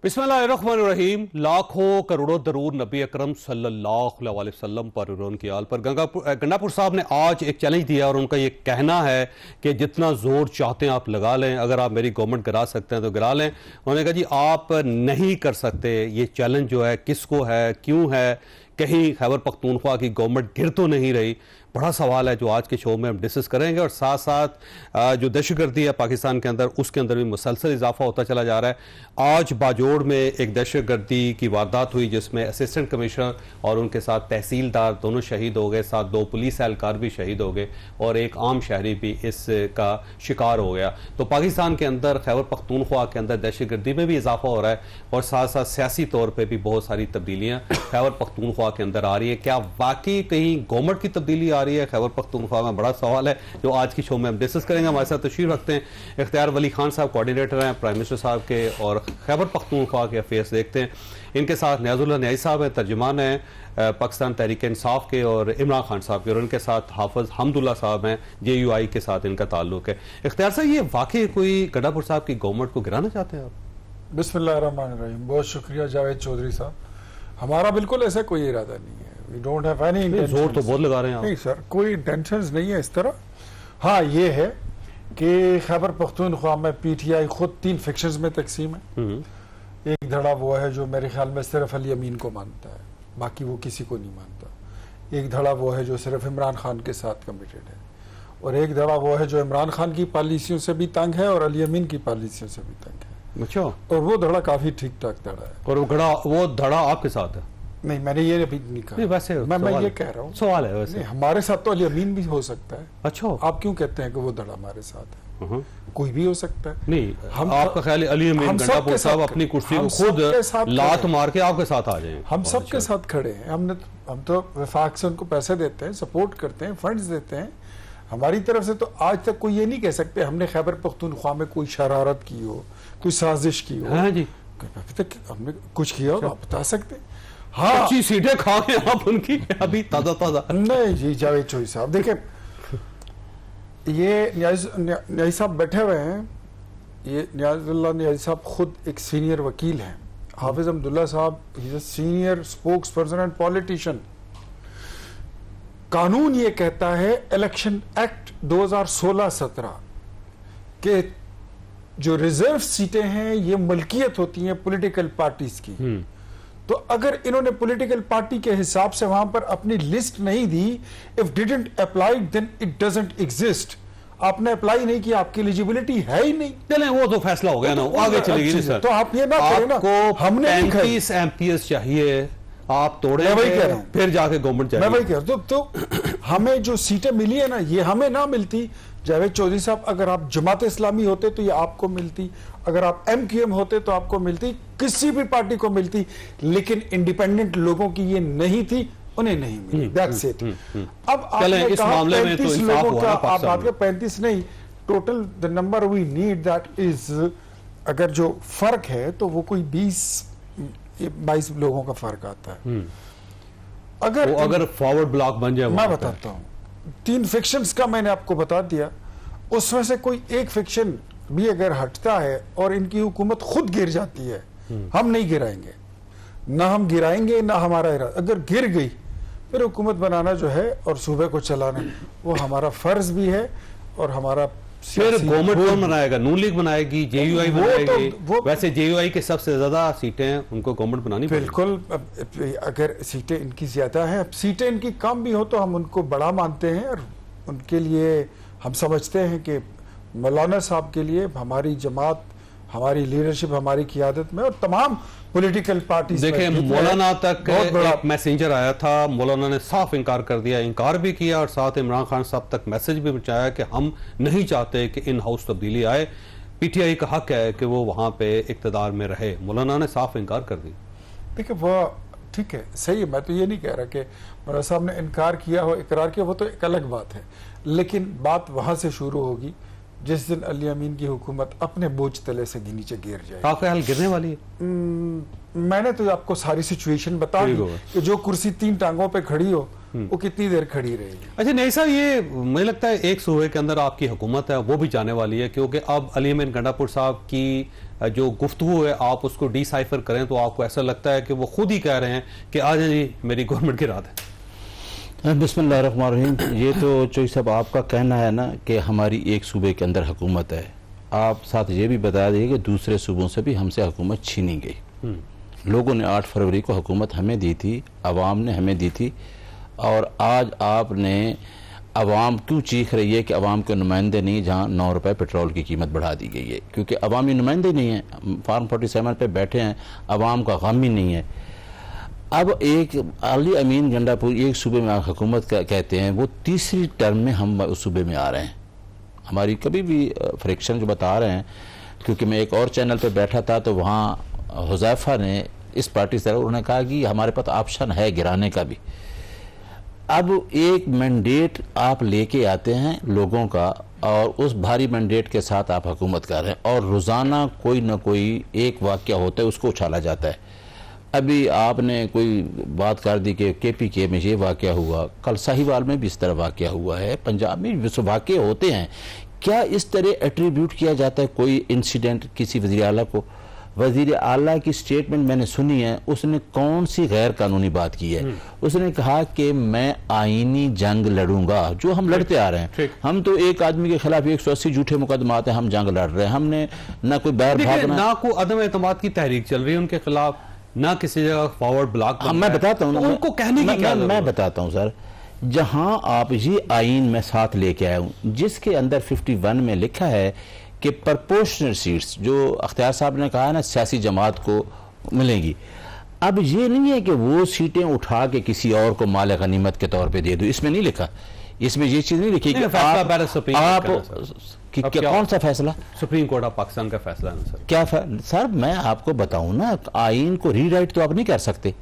बिस्मिल्लाहिर्रहमानिर्रहीम। लाखों करोड़ों दरूद नबी अकरम सल्लल्लाहु अलैहि वसल्लम पर और उनकी आल पर। गंडापुर साहब ने आज एक चैलेंज दिया और उनका ये कहना है कि जितना जोर चाहते हैं आप लगा लें, अगर आप मेरी गवर्नमेंट गिरा सकते हैं तो गिरा लें। उन्होंने कहा जी आप नहीं कर सकते। ये चैलेंज जो है किसको है, क्यों है, कहीं खैबर पख्तूनख्वा की गवर्नमेंट गिर तो नहीं रही? बड़ा सवाल है जो आज के शो में हम डिस्कस करेंगे। और साथ साथ जो दहशतगर्दी है पाकिस्तान के अंदर, उसके अंदर भी मुसलसल इजाफा होता चला जा रहा है। आज बाजोड़ में एक दहशतगर्दी की वारदात हुई जिसमें असिस्टेंट कमिश्नर और उनके साथ तहसीलदार दोनों शहीद हो गए, साथ 2 पुलिस एहलकार भी शहीद हो गए और एक आम शहरी भी इसका शिकार हो गया। तो पाकिस्तान के अंदर खैबर पख्तूनख्वा के अंदर दहशतगर्दी में भी इजाफा हो रहा है और साथ साथ सियासी तौर पर भी बहुत सारी तब्दीलियाँ खैबर पख्तूनख्वा के अंदर आ रही है। क्या वाकई कहीं गवर्नमेंट की तब्दीली आ रही है खैबर पख्तूनख्वा में? बड़ा सवाल है जो आज की शो में हम डिस्कस करेंगे। हमारे साथ तशरीफ रखते हैं इख्तियार वली खान साहब, कोऑर्डिनेटर हैं प्राइम मिनिस्टर साहब के और खैबर पख्तूनख्वा के अफेयर्स देखते हैं। इनके साथ नियाजुल्लाह न्याई साहब हैं, तर्जुमान हैं पाकिस्तान तहरीक इंसाफ के, और इमरान खान साहब के, और उनके साथ हाफिज हमदुल्ला साहब हैं, JUI के साथ इनका ताल्लुक है। इख्तियार साहब, ये वाकई कोई गंडापुर साहब की गवर्नमेंट को गिराना चाहते हैं आप? बिस्मिल्लाहिर्रहमानिर्रहीम। बहुत शुक्रिया जावेद चौधरी साहब। हमारा बिल्कुल ऐसा कोई इरादा नहीं है। We don't have any intention. जोर तो बहुत लगा रहे हैं आप। नहीं सर, कोई इंटेंशंस नहीं है इस तरह। हाँ, ये है कि खैबर पख्तूनख्वा में PTI खुद 3 फिक्शंस में तकसीम है। एक धड़ा वो है जो मेरे ख्याल में सिर्फ अली अमीन को मानता है, बाकी वो किसी को नहीं मानता। एक धड़ा वो है जो सिर्फ इमरान खान के साथ कमिटेड है, और एक धड़ा वो है जो इमरान खान की पॉलिसियों से भी तंग है और अली अमीन की पॉलिसियों से भी तंग है। अच्छा। और वो धड़ा काफी ठीक ठाक धड़ा है। और वो धड़ा आपके साथ है? नहीं, मैंने ये अभी नहीं कहा। नहीं, वैसे मैं ये कह रहा हूँ, सवाल है वैसे। हमारे साथ तो अली अमीन भी हो सकता है। अच्छा। आप क्यों कहते हैं कि वो धड़ा हमारे साथ है? कोई भी हो सकता है। नहीं, आपका ख्याल है अली अमीन गंडापुर साहब अपनी कुर्सी को खुद लात मार के आपके साथ आ जाएं? हम सबके साथ खड़े हैं। हम तो वफाक से उनको पैसे देते हैं, सपोर्ट करते हैं, फंड्स देते हैं। हमारी तरफ से तो आज तक कोई ये नहीं कह सकते हमने खैबर पख्तूनख्वा में कोई शरारत की हो, कोई साजिश की हो। हाँ जी, अभी तक हमने कुछ किया हो तो आप बता सकते हैं। हाँ, अच्छी सीटें खा के आप उनकी अभी ताजा नहीं जी जावेद चौधरी साहब, देखिए ये न्याई साहब बैठे हुए हैं। ये नियाजुल्लाह न्याई साहब खुद एक सीनियर वकील हैं। हाफिज हमदुल्ला साहब is a senior spokes person and politician. कानून ये कहता है, इलेक्शन एक्ट 2016-17 के जो रिजर्व सीटें हैं ये मलकियत होती हैं पॉलिटिकल पार्टीज की। तो अगर इन्होंने पॉलिटिकल पार्टी के हिसाब से वहां पर अपनी लिस्ट नहीं दी, if didn't apply then it doesn't exist. आपने अप्लाई नहीं किया, आपकी एलिजिबिलिटी है ही नहीं। चलें, वो तो फैसला हो गया ना, आगे चलेगी सर। तो आप ये ना करें ना, हमने 35 MPs चाहिए, आप तोड़े। मैं वही कह रहा हूं, फिर जाके गवर्नमेंट चाहिए। मैं वही कह रहा हूं। तो हमें जो सीटें मिली है ना, ये हमें ना मिलती। जावेद चौधरी साहब, अगर आप जमात इस्लामी होते तो ये आपको मिलती, अगर आप MQM होते तो आपको मिलती, किसी भी पार्टी को मिलती, लेकिन इंडिपेंडेंट लोगों की ये नहीं थी, उन्हें नहीं मिली। That's it. अब आपने इस मामले में तो 35 इंसाफ लोगों हुआ का, आप बात करें 35 नहीं, total the number we need that is, अगर जो फर्क है तो वो कोई 20-22 लोगों का फर्क आता है। अगर फॉरवर्ड ब्लॉक बन जाए, मैं बताता हूँ, 3 फिक्शंस का मैंने आपको बता दिया। उसमें से कोई एक फिक्शन भी अगर हटता है और इनकी हुकूमत खुद गिर जाती है, हम नहीं गिराएंगे, ना हम गिराएंगे ना हमारा इरादा। अगर गिर गई फिर हुकूमत बनाना जो है और सूबे को चलाना, वो हमारा फर्ज भी है और हमारा। फिर गवर्नमेंट कौन बनाएगा? नून लीग बनाएगी, JUI बनाएगी। वैसे JUI के सबसे ज्यादा सीटें उनको गवर्नमेंट बनानी पड़ेगी। बिल्कुल, अगर सीटें इनकी ज्यादा हैं, सीटें इनकी कम भी हो तो हम उनको बड़ा मानते हैं और उनके लिए हम समझते हैं कि मौलाना साहब के लिए हमारी जमात, हमारी लीडरशिप, हमारी क़ियादत में और तमाम पॉलिटिकल पार्टी। देखिए, मौलाना तक एक मैसेंजर आया था, मौलाना ने साफ इनकार कर दिया, इनकार भी किया और साथ इमरान खान साहब तक मैसेज भी पहुंचाया कि हम नहीं चाहते कि इन हाउस तब्दीली आए, PTI का हक है कि वो वहां पे इक्तदार में रहे। मौलाना ने साफ इनकार कर दी। देखिए, वो ठीक है, सही है। मैं तो ये नहीं कह रहा कि मौलाना साहब ने इनकार किया हो, इकरार किया, वो तो एक अलग बात है। लेकिन बात वहां से शुरू होगी जिस दिन अली अमीन की हुकूमत अपने बोझ तले से नीचे गिर जाए। आपका ख्याल गिरने वाली है? मैंने तो आपको सारी सिचुएशन बता दी कि जो कुर्सी 3 टांगों पे खड़ी हो वो कितनी देर खड़ी रहेगी। अच्छा नहीं साहब, ये मुझे लगता है एक सूबे के अंदर आपकी हुकूमत है वो भी जाने वाली है, क्योंकि अब अली अमीन गंडापुर साहब की जो गुफ्तगू है आप उसको डिसाइफर करें तो आपको ऐसा लगता है कि वो खुद ही कह रहे हैं कि आज जी मेरी गवर्नमेंट की रात है। बिस्मिल्लाहिर्रहमानिर्रहीम। ये तो चौधरी साहब आपका कहना है ना कि हमारी एक सूबे के अंदर हुकूमत है, आप साथ ये भी बता दिए कि दूसरे सूबों से भी हमसे हुकूमत छीनी गई। लोगों ने 8 फरवरी को हुकूमत हमें दी थी, अवाम ने हमें दी थी, और आज आपने अवाम क्यों चीख रही है कि अवाम के नुमाइंदे नहीं, जहाँ 9 रुपये पेट्रोल की कीमत बढ़ा दी गई है, क्योंकि अवामी नुमाइंदे नहीं हैं, फार्म 47 पे बैठे हैं, अवाम का गम ही नहीं है। अब एक अली अमीन गंडापुर एक सूबे में हुकूमत कहते हैं, वो तीसरी टर्म में हम उस सूबे में आ रहे हैं। हमारी कभी भी फ्रिक्शन जो बता रहे हैं, क्योंकि मैं एक और चैनल पे बैठा था तो वहाँ हुज़ैफा ने इस पार्टी से उन्होंने कहा कि हमारे पास ऑप्शन है गिराने का भी। अब एक मैंडेट आप लेके आते हैं लोगों का, और उस भारी मैंडेट के साथ आप हुकूमत कर रहे हैं, और रोज़ाना कोई ना कोई एक वाक़या होता है उसको उछाला जाता है। अभी आपने कोई बात कर दी कि KPK में ये वाक़या हुआ, कल साहिवाल में भी इस तरह वाक़या हुआ है, पंजाब में भी वाक़े होते हैं। क्या इस तरह एट्रीब्यूट किया जाता है कोई इंसिडेंट किसी वज़ीर आला को? वज़ीर आला की स्टेटमेंट मैंने सुनी है, उसने कौन सी गैर कानूनी बात की है? उसने कहा कि मैं आईनी जंग लड़ूंगा, जो हम लड़ते आ रहे हैं। हम तो एक आदमी के खिलाफ 180 झूठे मुकदमात हैं, हम जंग लड़ रहे हैं, हमने ना कोई बैर भागना, ना कोई अदम एतमाद की तहरीक चल रही है उनके खिलाफ, ना किसी जगह फॉरवर्ड ब्लॉक। मैं बताता हूँ, उनको कहने की क्या मैं बताता हूँ सर, जहां आप ये आइन में साथ लेके आए हूँ जिसके अंदर 51 में लिखा है कि प्रपोर्शनल सीट्स, जो अख्तियार साहब ने कहा है ना, सियासी जमात को मिलेंगी। अब ये नहीं है कि वो सीटें उठा के किसी और को माल गनीमत के तौर पे दे दो, इसमें नहीं लिखा, इसमें ये चीज नहीं लिखी कि आप कौन सा फैसला? सुप्रीम कोर्ट ऑफ पाकिस्तान का फैसला है सर। क्या सर मैं आपको बताऊं ना, आइन को रीराइट तो आप नहीं कर सकते,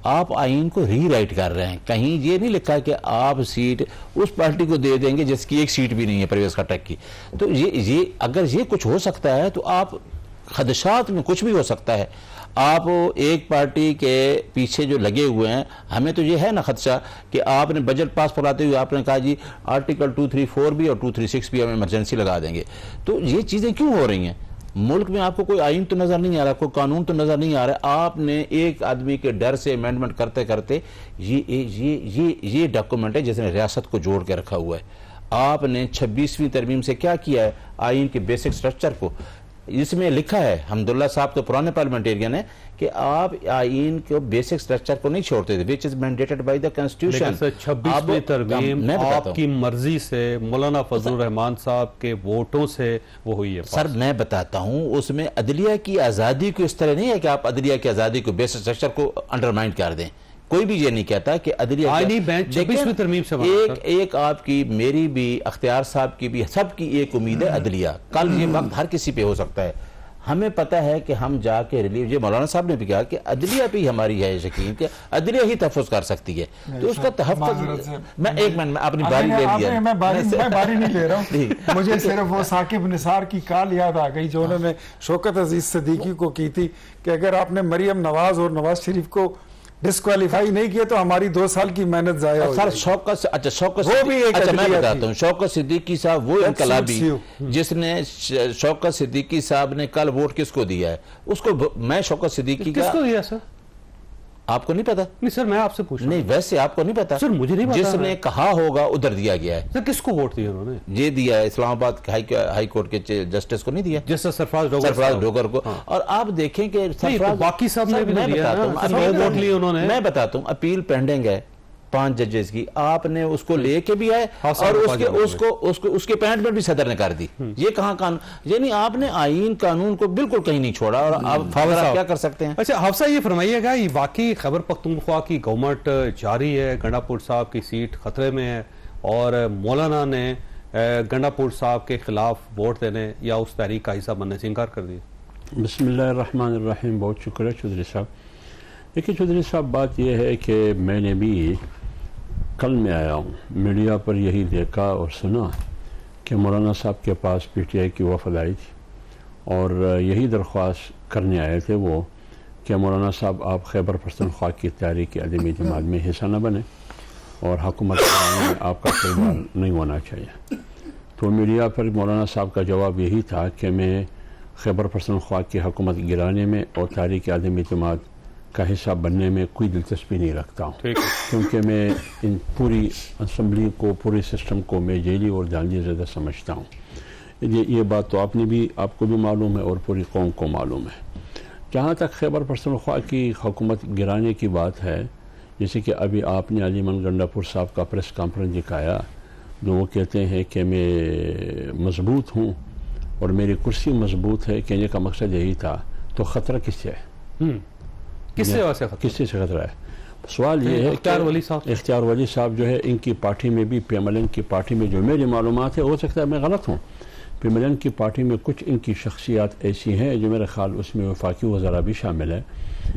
आप आइन को रीराइट कर रहे हैं। कहीं ये नहीं लिखा कि आप सीट उस पार्टी को दे देंगे जिसकी एक सीट भी नहीं है परवेज खट्टक की। तो ये अगर ये कुछ हो सकता है तो आप खदशात में कुछ भी हो सकता है। आप एक पार्टी के पीछे जो लगे हुए हैं, हमें तो ये है ना खदशा कि आपने बजट पास कराते हुए आपने कहा जी आर्टिकल 234 भी और 236 भी हम इमरजेंसी लगा देंगे। तो ये चीज़ें क्यों हो रही हैं? मुल्क में आपको कोई आइन तो नजर नहीं आ रहा, कोई कानून तो नजर नहीं आ रहा, आपने एक आदमी के डर से अमेंडमेंट करते करते ये डॉक्यूमेंट है जिसने रियासत को जोड़ के रखा हुआ है। आपने 26वीं तरमीम से क्या किया है? आइन के बेसिक स्ट्रक्चर को, इसमें लिखा है, हमदुल्ला साहब तो पुराने पार्लियामेंटेरियन है, कि आप आइन के बेसिक स्ट्रक्चर को नहीं छोड़ते थे, which is mandated by the constitution. 26वीं तरमीम आपकी मर्जी से, मौलाना फजलुर रहमान साहब के वोटों से वो हुई है। सर मैं बताता हूं, उसमें अदलिया की आजादी को इस तरह नहीं है कि आप अदलिया की आजादी को बेसिक स्ट्रक्चर को अंडरमाइन कर दें। कोई भी ये नहीं कहता कि अदलिया एक आपकी, मेरी भी, अख्तियार साहब की भी, सबकी एक उम्मीद है अदलिया। कल ये वक्त हर किसी पे हो सकता है। हमें पता है कि हम जाके रिलीव, ये मौलाना साहब ने भी कहा कि अदलिया पे हमारी है यकीन कि अदलिया ही तहफ़्फ़ुज़ कर सकती है। तो उसका तहफ़्फ़ुज़, मैं एक मिनट में अपनी बारी ले लिया, मैं बारी नहीं ले रहा हूँ। मुझे सिर्फ वो साकिब निसार की काल याद आ गई जो उन्होंने शौकत अजीज सिद्दीकी को की थी कि अगर आपने मरियम नवाज और नवाज शरीफ को डिस्क्वालीफाई नहीं किया तो हमारी 2 साल की मेहनत जाया हो। सर शौकत वो भी एक, अच्छा मैं बताता हूँ, शौकत सिद्दीकी साहब वो इनकलाबी जिसने, शौकत सिद्दीकी साहब ने कल वोट किसको दिया है? उसको मैं शौकत सिद्दीकी का किसको दिया सर? आपको नहीं पता? नहीं सर मैं आपसे पूछ रहा हूं। नहीं वैसे आपको नहीं पता सर? मुझे नहीं पता। जिसने कहा होगा उधर दिया गया है। सर किसको वोट दिया उन्होंने? ये दिया है इस्लामाबाद हाई कोर्ट के जस्टिस को नहीं दिया, जस्टिस सरफराज डोगर को। और आप देखें कि बाकी सब ने भी दिया ना, वोट लिए उन्होंने। मैं बताता हूँ, अपील पेंडिंग है 5 जजेस की, आपने उसको लेके भी आए और उसके अपॉइंटमेंट भी सदर ने कर दी। ये कहाँ कानून, यानी आपने आईन कानून को बिल्कुल कहीं नहीं छोड़ा, और आप क्या कर सकते हैं? अच्छा हफ्सा ये फरमाइएगा, ये वाकई खैबर पख्तूनख्वा की गवर्नमेंट जारी है, गंडापुर साहब की सीट खतरे में है, और मौलाना ने गंडापुर साहब के खिलाफ वोट देने या उस तहरीक का हिस्सा बनने से इनकार कर दिया? बिस्मिल्लाहिर्रहमानिर्रहीम। बहुत शुक्रिया चौधरी साहब। देखिए चौधरी साहब, बात यह है कि मैंने भी कल में आया हूँ, मीडिया पर यही देखा और सुना कि मौलाना साहब के पास PTI की वफ़द आई थी और यही दरख्वास्त करने आए थे वो कि मौलाना साहब आप खैबर पख्तूनख्वा की तहरीक अदमी जमात में हिस्सा न बने और हुकूमत में आपका किरदार नहीं होना चाहिए। तो मीडिया पर मौलाना साहब का जवाब यही था कि मैं खैबर पख्तूनख्वा की हुकूमत गिराने में और तहरीक आदमी जमात का हिस्सा बनने में कोई दिलचस्पी नहीं रखता हूँ, क्योंकि मैं इन पूरी असम्बली को, पूरे सिस्टम को मैं जेली और दांजी ज़्यादा समझता हूँ। ये बात तो आपको भी मालूम है और पूरी कौम को मालूम है। जहाँ तक खैबर पख्तूनख्वा की हुकूमत गिराने की बात है, जैसे कि अभी आपने अलीमन गंडापुर साहब का प्रेस कॉन्फ्रेंस दिखाया, जो वो कहते हैं कि मैं मजबूत हूँ और मेरी कुर्सी मजबूत है, कहने का मकसद यही था। तो ख़तरा किससे है? किससे से खतरा है? सवाल ये है इख्तियार वली साहब जो है, इनकी पार्टी में भी PMLN की पार्टी में जो मेरी मालूमात है, हो सकता है मैं गलत हूँ, PMLN की पार्टी में कुछ इनकी शख्सियात ऐसी हैं जो मेरे ख्याल उसमें वफाकी वज़रा भी शामिल है,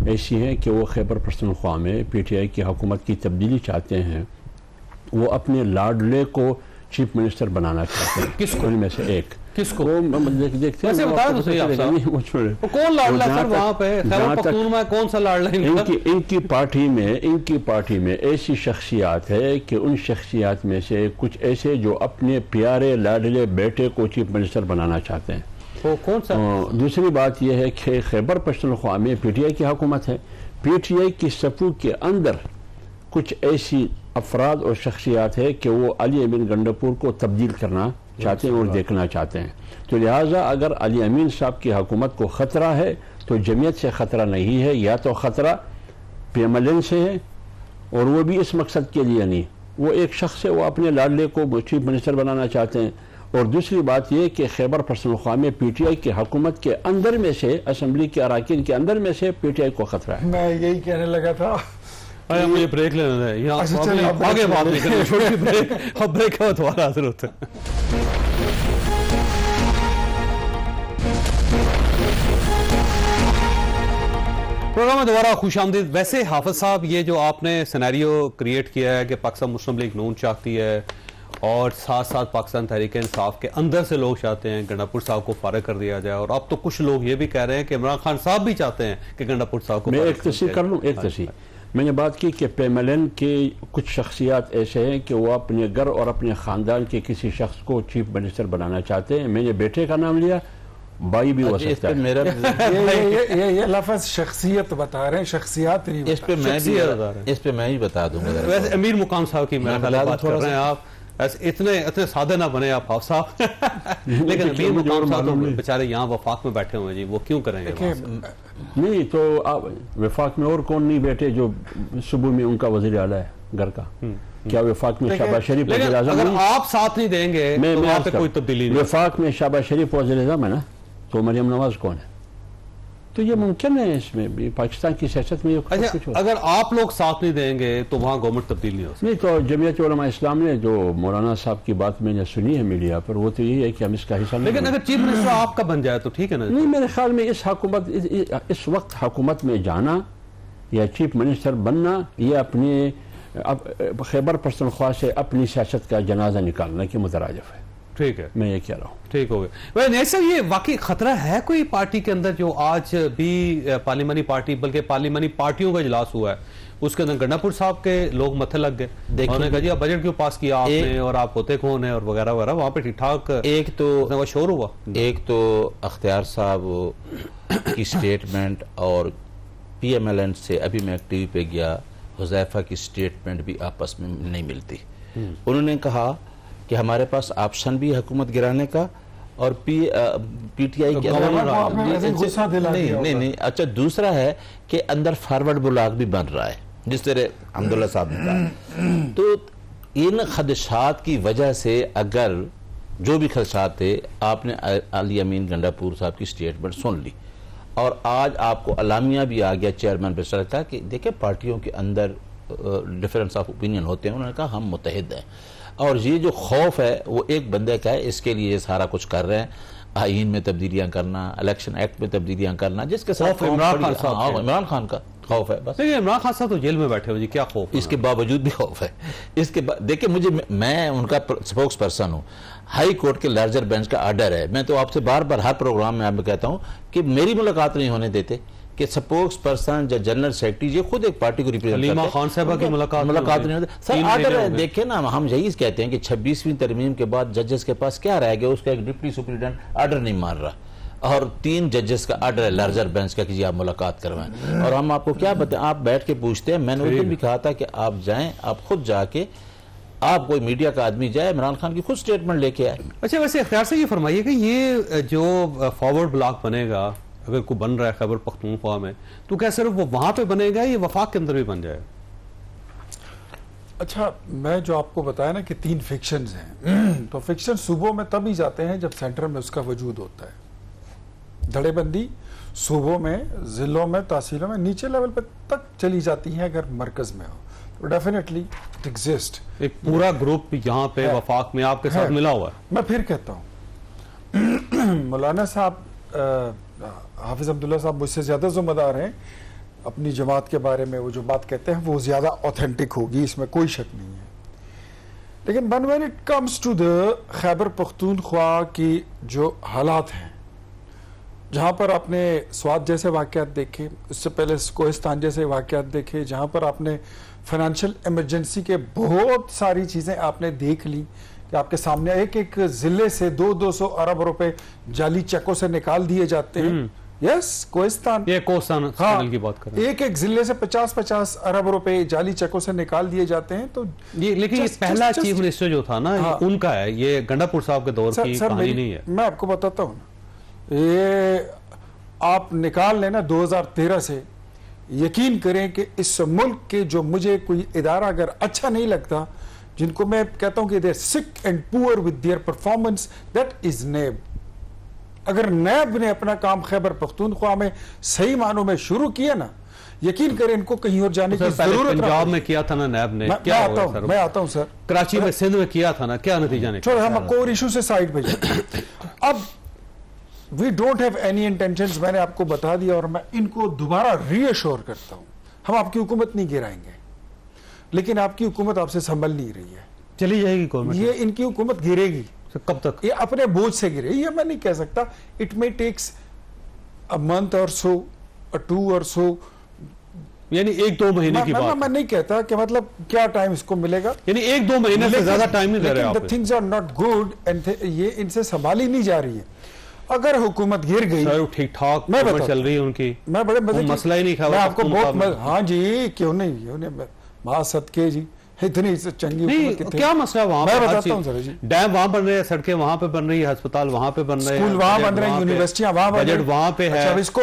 ऐसी हैं कि वो खैबर पख्तूनख्वा में PTI की हुकूमत की तब्दीली चाहते हैं। वो अपने लाडले को चीफ मिनिस्टर बनाना चाहते हैं। किसको? उनमें से एक किसको? देखते हैं कौन लाडला सर वहाँ पे? खैबर पख्तूनख्वा में कौन सा लाडला? इनकी पार्टी में ऐसी शख्सियात है कि उन शख्सियात में से कुछ ऐसे जो अपने प्यारे लाडले बेटे को चीफ मिनिस्टर बनाना चाहते हैं। वो कौन सा? दूसरी बात यह है कि खैबर पख्तूनख्वा में PTI की हुकूमत है। PTI की सफ़ू के अंदर कुछ ऐसी अफराद और शख्सियात है कि वो अली अमीन गंडापुर को तब्दील करना चाहते हैं और देखना चाहते हैं। तो लिहाजा अगर अली अमीन साहब की हुकूमत को ख़तरा है तो जमीयत से ख़तरा नहीं है, या तो ख़तरा PMLN से है और वो भी इस मकसद के लिए नहीं, वो एक शख्स है, वो अपने लाडले को चीफ मिनिस्टर बनाना चाहते हैं। और दूसरी बात यह कि खैबर पख्तूनख्वा में PTI की हुकूमत के अंदर में से, असम्बली के अराकीन के अंदर में से PTI को ख़तरा है। मैं यही कहने लगा था। मुझे ब्रेक लेना है, यहाँ आगे बात नहीं करनी, छोटी ब्रेक, अब ब्रेक का दोबारा हाजिर होते हैं। प्रोग्राम में दोबारा खुशामदीद। वैसे हाफिज साहब, ये जो आपने सिनेरियो क्रिएट किया है कि पाकिस्तान मुस्लिम लीग नून चाहती है और साथ साथ पाकिस्तान तहरीक इंसाफ के अंदर से लोग चाहते हैं गंडापुर साहब को फारिग कर दिया जाए, और अब तो कुछ लोग ये भी कह रहे हैं कि इमरान खान साहब भी चाहते हैं कि गंडापुर साहब को। मैं एक तस्वीर कर लूँ, एक तस्वीर मैंने बात की कि PMLN के कुछ शख्सियात ऐसे हैं कि वो अपने घर और अपने ख़ानदान के किसी शख्स को चीफ मिनिस्टर बनाना चाहते हैं। मैंने बेटे का नाम लिया, भाई भी हो सकता है। मेरा ये लफ्ज़ शख्सियत बता रहे हैं, शख्सियात नहीं। इस पे मैं ही बता दूंगा। वैसे अमीर मुकाम साहब की मैं बात कर रहे हैं, आप ऐसे इतने सादे ना बने आप साहब लेकिन अमीर मुकाम साहब तो बेचारे यहाँ वफाक में बैठे हुए हैं जी, वो क्यों करेंगे? नहीं तो वफाक में और कौन नहीं बैठे जो सुबह में उनका वज़ीर आला है घर का? क्या वफाक में शहबाज शरीफ वज़ीर आज़म? अगर आप साथ नहीं देंगे तो वहाँ पे कोई तब्दीली नहीं। वफाक में शहबाज शरीफ वज़ीर आज़म है ना, तो मरियम नवाज कौन है? तो ये मुमकिन है इसमें भी, पाकिस्तान की सियासत में ये कुछ अगर आप लोग साथ नहीं देंगे तो वहाँ गवर्नमेंट तब्दील नहीं हो सकती। नहीं तो जमीयत उलमा इस्लाम ने जो मौलाना साहब की बात मैंने सुनी है मीडिया पर, वो तो यही है कि हम इसका हिस्सा नहीं। लेकिन अगर चीफ मिनिस्टर आपका बन जाए तो ठीक है ना? नहीं, मेरे ख्याल में इस वक्त हुकूमत में जाना या चीफ मिनिस्टर बनना, ये अपने खैबर पख्तूनख्वा से अपनी सियासत का जनाजा निकालने की मुतराजिफ है। ठीक है, मैं ये कह रहा हूँ। ठीक हो गया। नहीं सर, ये वाकई खतरा है कोई पार्टी के अंदर जो आज भी पार्लिमानी पार्टी, बल्कि पार्लिमानी पार्टियों का इजलास हुआ है, उसके अंदर गंडापुर साहब के लोग मथे लग गए, उन्होंने कहा जी आप बजट क्यों पास किया आपने और आप होते कौन है और वगैरह वगैरह, वहाँ पे ठीक ठाक एक तो शोर हुआ। एक तो अख्तियार साहब की स्टेटमेंट और PMLN से अभी मैं टीवी पे गया, हुज़ैफा की स्टेटमेंट भी आपस में नहीं मिलती। उन्होंने कहा कि हमारे पास ऑप्शन भी हुकूमत गिराने का और PTI के अंदर नहीं। अच्छा, दूसरा है कि अंदर फॉरवर्ड ब्लॉक भी बन रहा है, जिस तरह अब्दुल्ला साहब ने कहा। तो इन खदशात की वजह से, अगर जो भी खदशात थे, आपने अली अमीन गंडापुर साहब की स्टेटमेंट सुन ली और आज आपको अलामिया भी आ गया चेयरमैन प्रेसिडेंट का कि देखिए पार्टियों के अंदर डिफरेंस ऑफ ओपिनियन होते हैं। उन्होंने कहा हम मुतहिद हैं और ये जो खौफ है वो एक बंदे का है, इसके लिए ये सारा कुछ कर रहे हैं, आईन में तब्दीलियां करना, इलेक्शन एक्ट में तब्दीलियां करना, जिसके साथ इमरान खान का। खौफ है बस। लेकिन इमरान खान साहब तो जेल में बैठे हुए जी, क्या खौफ? इसके बावजूद भी खौफ है। इसके देखिए, मुझे, मैं उनका स्पोक्स पर्सन हूँ, हाई कोर्ट के लार्जर बेंच का ऑर्डर है। मैं तो आपसे बार बार हर प्रोग्राम में आपको कहता हूँ कि मेरी मुलाकात नहीं होने देते, कि स्पोक्स पर्सन या जनरल सेक्रेटरी ये खुद एक पार्टी को रिप्रेजेंट करते हैं, खान साहबा की मुलाकात नहीं होती। सर ऑर्डर है, देखिए ना, हम यही कहते हैं कि 26वीं तरमीम के बाद जजेस के पास क्या रह गया, उसका एक डिप्टी सुप्रीडेंट ऑर्डर नहीं मान रहा, और 3 जजेस का ऑर्डर है लार्जर बेंच का कि जी आप मुलाकात करवाएं। और हम आपको क्या बताएं, आप बैठ के पूछते हैं। मैंने उस दिन भी कहा था कि आप जाएं, आप खुद जाके, आप कोई मीडिया का आदमी जाए, इमरान खान की खुद स्टेटमेंट लेके आए। अच्छा, वैसे इख्तियार से ये फरमाइए कि ये जो फॉरवर्ड ब्लॉक बनेगा, अगर कोई बन रहा है खैबर पख्तूनख्वा में, तो क्या सिर्फ वो वहां पे बनेगा या वफाक के अंदर भी बन जाएगा? अच्छा, मैं जो आपको बताया ना कि 3 फिक्शंस हैं, तो फिक्शन सूबों में तभी जाते हैं जब सेंटर में उसका वजूद होता है। धड़ेबंदी सूबों में, जिलों में, तहसीलों में, नीचे लेवल पे तक चली जाती है अगर मरकज में हो, तो डेफिनेटली इट एग्जिस्ट। एक पूरा ग्रुप यहाँ पे वफाक में आपके साथ मिला हुआ है। मैं फिर कहता हूँ मौलाना साहब, हाफिज अब्दुल्ला साहब मुझसे ज्यादा जिम्मेदार हैं अपनी जमात के बारे में। वो जो बात कहते हैं वो ज्यादा ऑथेंटिक होगी, इसमें कोई शक नहीं है। लेकिन when it comes to the Khyber Pakhtunkhwa की जो हालात हैं, जहां पर आपने स्वात जैसे वाकयात देखे, उससे पहले कोहिस्तान जैसे वाकयात देखे, जहां पर आपने फाइनेंशियल इमरजेंसी के बहुत सारी चीजें आपने देख ली कि आपके सामने एक एक जिले से 200 अरब रुपए जाली चेकों से निकाल दिए जाते हैं। यस, कोहिस्तान, ये कोहिस्तान की बात कर रहे हैं। एक एक जिले से 50-50 अरब रुपए जाली चेकों से निकाल दिए जाते हैं। तो ये लेकिन ये पहला चीफ मिनिस्टर जो था ना, हाँ, उनका है, ये गंडापुर साहब के दौर की कहानी नहीं है। मैं आपको बताता हूँ, ये आप निकाल लेना 2013 से, यकीन करें कि इस मुल्क के जो मुझे कोई इदारा अगर अच्छा नहीं लगता, जिनको मैं कहता हूं कि they are sick and poor with their performance, that is NAB. अगर नैब ने अपना काम खैबर पख्तूनख्वा में सही मानों में शुरू किया ना, यकीन करें इनको कहीं और जाने की जरूरत। पंजाब में किया था ना नैब ने, क्या हुआ सर? मैं आता हूं सर, कराची में, सिंध में किया था ना, क्या नतीजा निकला? हम कोर इशू से साइड पे जाए। अब we don't have any intentions, मैंने आपको बता दिया, और मैं इनको दोबारा रीअश्योर करता हूं, हम आपकी हुकूमत नहीं गिराएंगे, लेकिन आपकी हुकूमत आपसे संभल नहीं रही है, चली जाएगी गवर्नमेंट। ये इनकी हुकूमत गिरेगी। कब तक? ये अपने बोझ से गिरे, ये मैं नहीं कह सकता। It may takes a month और सो, 2 और सो, यानी 1-2 महीने की बात। मैं नहीं कहता कि मतलब क्या टाइम इसको मिलेगा, यानी 1-2 महीने से ज्यादा टाइम नहीं दे रहे आप। Things are not good and ये इनसे संभाली नहीं जा रही है। अगर हुकूमत गिर गई, ठीक ठाक चल रही है उनकी, मैं बड़े मजे, मसला ही नहीं, मैं आपको बहुत, हाँ जी, क्यों नहीं, मां सदके जी, इतनी चंगी नहीं, क्या मसला वहां पर? बताता हूं सर जी, डैम वहां बन रहे हैं, सड़कें वहां पे बन रही है, अस्पताल वहां पे बन रहे हैं, स्कूल वहां बन रहे हैं, यूनिवर्सिटियां वहां बन रही हैं, बजट वहां पे है। अब इसको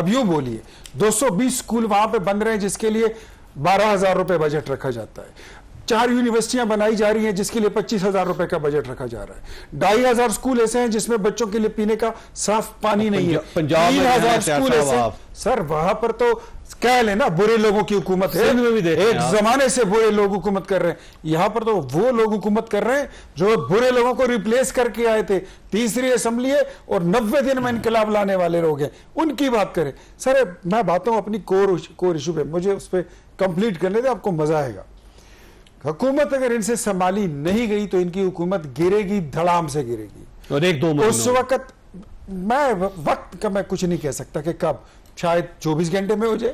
यूं बोलिए 220 स्कूल वहां पे बन रहे हैं जिसके लिए 12,000 रुपए बजट रखा जाता है। 4 यूनिवर्सिटियां बनाई जा रही हैं जिसके लिए 25,000 रुपए का बजट रखा जा रहा है। 2,500 स्कूल ऐसे हैं जिसमें बच्चों के लिए पीने का साफ पानी नहीं है। 3,000 स्कूल ऐसे, सर वहां पर तो कह लेना बुरे लोगों की हुकूमत है, एक जमाने से बुरे लोग हुकूमत कर रहे हैं। यहां पर तो वो लोग हुकूमत कर रहे हैं जो बुरे लोगों को रिप्लेस करके आए थे। तीसरी असेंबली है और 90 दिन में इनकलाब लाने वाले लोग हैं, उनकी बात करें। सर मैं बात हूं अपनी कोर इशू पे, मुझे उस पर कंप्लीट करने दे, आपको मजा आएगा। हुकूमत अगर इनसे संभाली नहीं गई तो इनकी हुकूमत गिरेगी, धड़ाम से गिरेगी। और 1-2 महीने उस वक्त मैं वक्त का मैं कुछ नहीं कह सकता कि कब, शायद 24 घंटे में हो जाए,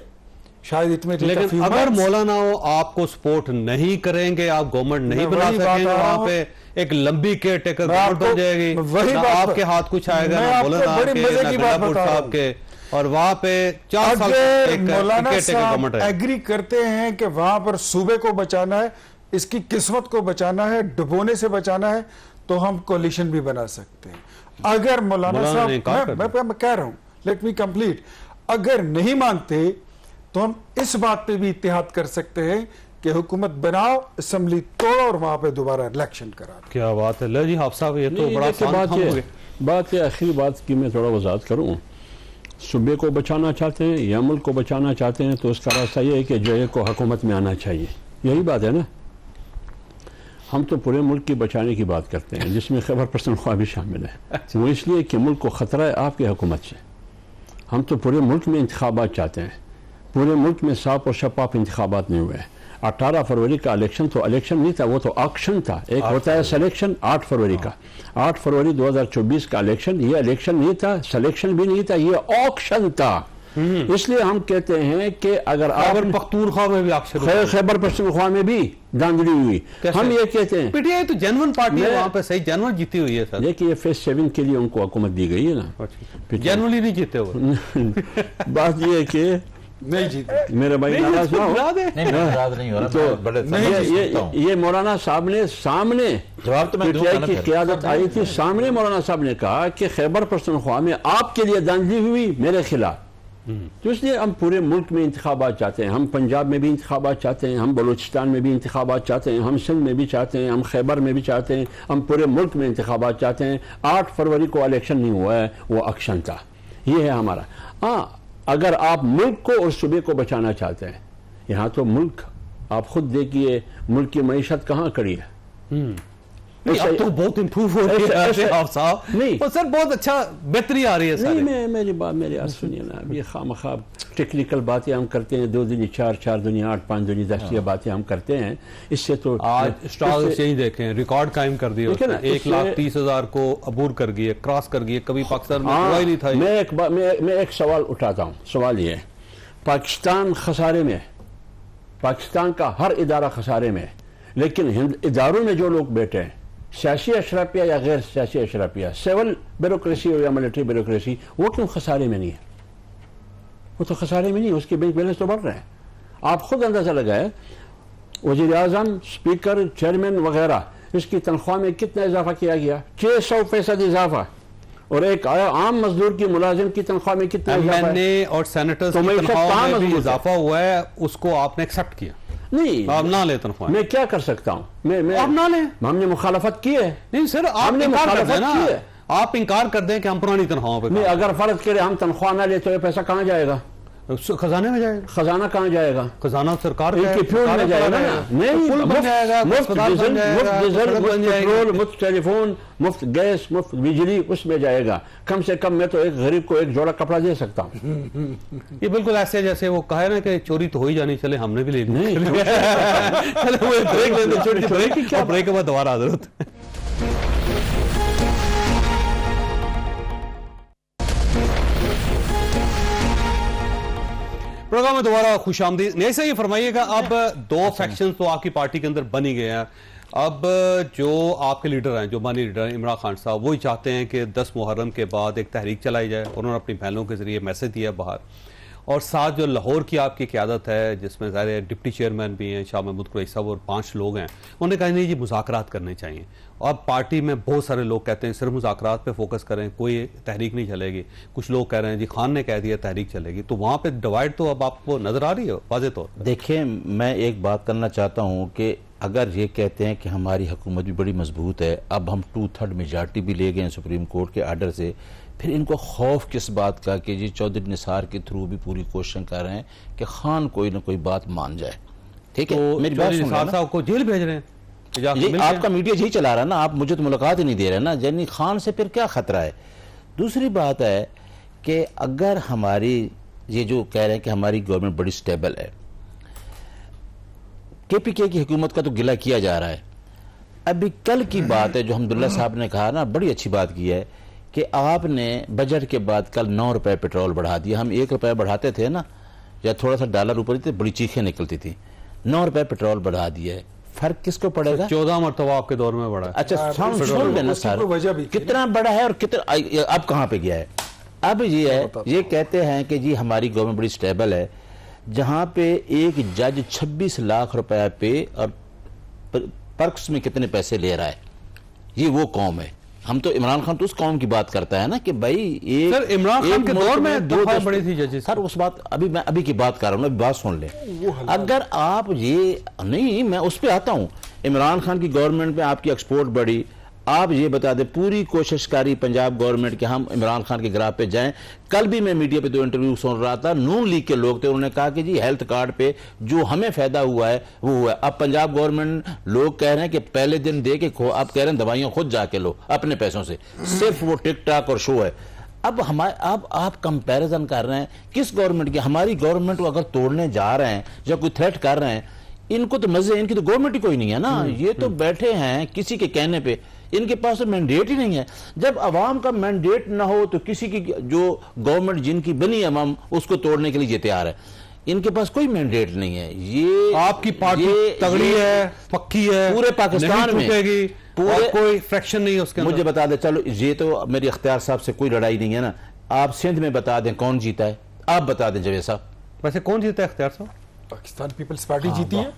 शायद इतने। लेकिन अगर मौलाना हो आपको सपोर्ट नहीं करेंगे, आप गवर्नमेंट नहीं बना सकेंगे, वहां पे एक लंबी केयर टेकर गवर्नमेंट हो जाएगी, वही आपके हाथ कुछ आएगा ना मौलाना आपके, और वहां पे 4 साल मौलाना साहब एग्री करते हैं कि वहां पर सूबे को बचाना है, इसकी किस्मत को बचाना है, डुबोने से बचाना है, तो हम कोलिशन भी बना सकते हैं। अगर मौलाना साहब, मैं कह रहा हूं, लेट मी कंप्लीट, अगर नहीं मानते तो हम इस बात पे भी इत्तेहाद कर सकते हैं कि हुकूमत बनाओ, असेंबली तोड़ो और वहां पे दोबारा इलेक्शन करा। क्या बात है जी हाफ साहब, ये तो बड़ा बात है। आखिरी बात की मैं थोड़ा वजाहत करूं, सूबे को बचाना चाहते हैं या मुल्क को बचाना चाहते हैं तो उसका रास्ता ये है कि जो है को हुकूमत में आना चाहिए, यही बात है ना। हम तो पूरे मुल्क की बचाने की बात करते हैं जिसमें खैबर पख्तूनख्वा भी शामिल है। वो इसलिए कि मुल्क को खतरा है आपकी हुकूमत से, हम तो पूरे मुल्क में इंतखाबात चाहते हैं। पूरे मुल्क में साफ और शफाफ इंतखाबात नहीं हुए। 18 फरवरी का इलेक्शन तो इलेक्शन नहीं था, वो तो ऑक्शन था। एक होता है सिलेक्शन 8 फरवरी का, 8 फरवरी 2024 का इलेक्शन, ये इलेक्शन नहीं था, सिलेक्शन भी नहीं था, ये ऑक्शन था। इसलिए हम कहते हैं कि अगर खैबर पख्तूनख्वा में भी खैबर पख्तूनख्वा में भी धांधली हुई, हम ये कहते हैं पीटीआई तो जेन्युइन पार्टी है, वहां पे सही जेन्युइन जीती हुई है सर। देखिए फेज 7 के लिए उनको हुकूमत दी गई है ना, जेन्युइनली नहीं जीते वो। बात ये है कि नहीं जीते मेरे भाई नाराज ना हो। नहीं हो रहा। तो ये मौलाना साहब ने सामने जवाब तो मैं पीटीआई की क़यादत आई थी, सामने मौलाना साहब ने कहा कि खैबर पख्तूनख्वा में आपके लिए धांधली हुई मेरे खिलाफ। तो इसलिए हम पूरे मुल्क में इंतखाबात चाहते हैं। हम पंजाब में भी इंतखाबात चाहते हैं, हम बलूचिस्तान में भी इंतखाबात चाहते हैं, हम सिंध में भी चाहते हैं, हम खैबर में भी चाहते हैं, हम पूरे मुल्क में इंतखाबात चाहते हैं। 8 फरवरी को इलेक्शन नहीं हुआ है, वो ऑक्शन था। ये है हमारा। हाँ, अगर आप मुल्क को और सूबे को बचाना चाहते हैं, यहाँ तो मुल्क आप खुद देखिए मुल्क की मईशत कहाँ खड़ी है। अब तो बहुत इंप्रूव हो रही है आप साहब। नहीं तो सर बहुत अच्छा बेहतरी आ रही है सर। नहीं, मेरी बात मेरी बात सुनिए ना। अब ये खामखाब टेक्निकल बातें हम करते हैं, 2 दुनी 4, 4 दुनी 8, 5 दुनी 10 ये बातें हम करते हैं। इससे तो आज स्टॉक एक्सचेंज देखें, रिकॉर्ड कायम कर दिया, 1,30,000 को अबूर कर गई, क्रॉस कर गई, कभी पाकिस्तान में हुआ ही नहीं था। मैं एक सवाल उठाता हूँ। सवाल ये है, पाकिस्तान खसारे में, पाकिस्तान का हर इदारा खसारे में, लेकिन इदारों में जो लोग बैठे हैं, सियासी अशराफिया या गैर सियासी अशराफिया, सिविल ब्यूरोक्रेसी हो या मिलिट्री ब्यूरोक्रेसी, वो क्यों खसारे में नहीं है? वो तो खसारे में नहीं है, उसके बैंक बैलेंस तो बढ़ रहे हैं। आप खुद अंदाजा लगाए, वजीर आजम, स्पीकर, चेयरमैन वगैरह, इसकी तनख्वाह में कितना इजाफा किया गया? 600% इजाफा। और एक आम मजदूर की मुलाजिम की तनख्वाह में कितना इजाफा है? और सेनेटर्स की तनख्वाह में भी इजाफा हुआ है, उसको आपने एक्सेप्ट किया? नहीं, आप ना ले तनख्वाह। मैं क्या कर सकता हूँ? मैं आप ना ले। हमने मुखालफत की है। नहीं सर, आपने मुखालफत की है। आप इंकार कर दें कि हम पुरानी तनख्वाहों पे। नहीं, अगर फर्ज करे हम तनख्वाह ना ले तो ये पैसा कहाँ जाएगा? खजाने में जाएगा। खजाना कहाँ जाएगा? खजाना सरकार में जाएगा। नहीं, पुल बन जाएगा, मुफ्त डीजल, मुफ्त पेट्रोल, मुफ्त टेलीफोन, मुफ्त गैस, मुफ्त बिजली, उसमें जाएगा। कम से कम मैं तो एक गरीब को एक जोड़ा कपड़ा दे सकता हूँ। ये बिल्कुल ऐसे जैसे वो कहे ना कि चोरी तो हो ही जानी, चले हमने भी ले ली। नहीं चलो वो ब्रेक लेते, छोटी ब्रेक की क्या, ब्रेक के बाद दोबारा जरूरत। प्रोग्राम में दोबारा खुशामदीद। नहीं सर, ये फरमाइएगा, अब 2 फैक्शंस तो आपकी पार्टी के अंदर बन ही गए हैं। अब जो आपके लीडर हैं, जो मानी लीडर हैं इमरान खान साहब, वही चाहते हैं कि 10 मुहर्रम के बाद एक तहरीक चलाई जाए। उन्होंने अपनी बहनों के जरिए मैसेज दिया बाहर। और साथ जो लाहौर की आपकी क़यादत है, जिसमें ज़ाहिर डिप्टी चेयरमैन भी हैं शाह महमूद कुरैशी साहब और 5 लोग हैं, उन्होंने कहा नहीं जी मुज़ाकरात करने चाहिए। अब पार्टी में बहुत सारे लोग कहते हैं सिर्फ मुज़ाकरात पे फोकस करें, कोई तहरीक नहीं चलेगी। कुछ लोग कह रहे हैं जी खान ने कह दिया तहरीक चलेगी। तो वहाँ पे डिवाइड तो अब आपको नज़र आ रही है वाज़ेह तौर पर। देखिए, मैं एक बात करना चाहता हूँ कि अगर ये कहते हैं कि हमारी हुकूमत भी बड़ी मजबूत है, अब हम 2/3 मेजॉरिटी भी ले गए हैं सुप्रीम कोर्ट के आर्डर से, फिर इनको खौफ किस बात का कि जी चौधरी निसार के थ्रू भी पूरी कोशिश कर रहे हैं कि खान कोई ना कोई बात मान जाए। ठीक है, तो मेरी बात सुन निसार साहब को जेल भेज रहे हैं। ये आपका मीडिया यही चला रहा है ना, आप मुझे तो मुलाकात ही नहीं दे रहे ना। यानी खान से फिर क्या खतरा है? दूसरी बात है कि अगर हमारी ये जो कह रहे हैं कि हमारी गवर्नमेंट बड़ी स्टेबल है, KPK की हुकूमत का तो गिला किया जा रहा है। अभी कल की बात है जो हमदुल्ला साहब ने कहा ना, बड़ी अच्छी बात की है कि आपने बजट के बाद कल 9 रुपए पेट्रोल बढ़ा दिया। हम 1 रुपया बढ़ाते थे ना, या थोड़ा सा डॉलर ऊपर थे, बड़ी चीखें निकलती थी। 9 रुपए पेट्रोल बढ़ा दिया है। फर्क किसको पड़ेगा? 14 मरतबा आपके दौर में बढ़ा है। अच्छा, सुन लेना सर, कितना बड़ा है और कितना अब कहाँ पे गया है? अब ये है, ये कहते हैं कि जी हमारी गवर्नमेंट बड़ी स्टेबल है, जहां पे एक जज 26 लाख रुपए पे और पर्क्स में कितने पैसे ले रहा है। ये वो कौम है। हम तो इमरान खान तो उस कौम की बात करता है ना कि भाई एक सर इमरान खान के दौर में 2 बड़ी थी जजेस। सर उस बात अभी मैं अभी की बात कर रहा हूँ, बात सुन ले। अगर आप ये नहीं, मैं उस पर आता हूँ। इमरान खान की गवर्नमेंट में आपकी एक्सपोर्ट बढ़ी, आप ये बता दें पूरी कोशिश करी पंजाब गवर्नमेंट के हम इमरान खान के ग्राफ पे जाएं। कल भी मैं मीडिया पे 2 इंटरव्यू सुन रहा था, नून लीग के लोग थे, उन्होंने कहा कि जी हेल्थ कार्ड पे जो हमें फायदा हुआ है वो हुआ है। अब पंजाब गवर्नमेंट लोग कह रहे हैं कि पहले दिन दे के आप कह रहे हैं दवाइयां खुद जाके लो अपने पैसों से, सिर्फ वो टिक टाक और शो है। अब आप कंपैरिजन कर रहे हैं किस गवर्नमेंट की, हमारी गवर्नमेंट को अगर तोड़ने जा रहे हैं या कोई थ्रेट कर रहे हैं, इनको तो मजे, इनकी तो गवर्नमेंट ही कोई नहीं है ना, ये तो बैठे हैं किसी के कहने पे, इनके पास तो मैंडेट ही नहीं है। जब अवाम का मैंडेट ना हो तो किसी की जो गवर्नमेंट जिनकी बनी अवाम उसको तोड़ने के लिए ये तैयार है, इनके पास कोई मैंडेट नहीं है। ये आपकी पार्टी तगड़ी है, पक्की है, पूरे पाकिस्तान में पूरे कोई फ्रैक्शन नहीं है उसके अंदर। मुझे बता दे, चलो ये तो मेरी अख्तियार साहब से कोई लड़ाई नहीं है ना, आप सिंध में बता दें कौन जीता है, आप बता दें जावेद साहब। वैसे कौन जीता है अख्तियार साहब? पाकिस्तान पीपल्स पार्टी जीती है।